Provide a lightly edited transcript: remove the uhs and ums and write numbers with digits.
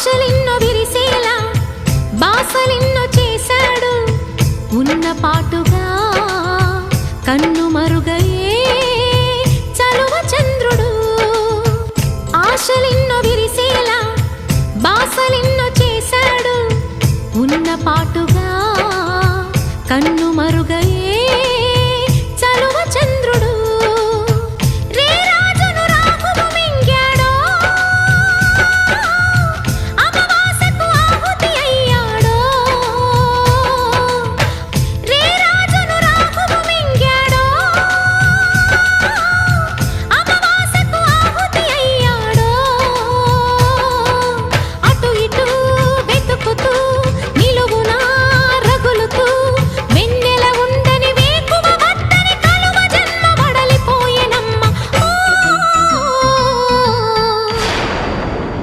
ఆశలెన్నో విరిసేలా బాసలెన్నో చేశాడు ఉన్న పాటుగా కన్ను మరుగయే చలువ చంద్రుడు ఆశలెన్నో విరిసేలా బాసలెన్నో చేశాడు ఉన్న పాటుగా కన్ను మరుగయే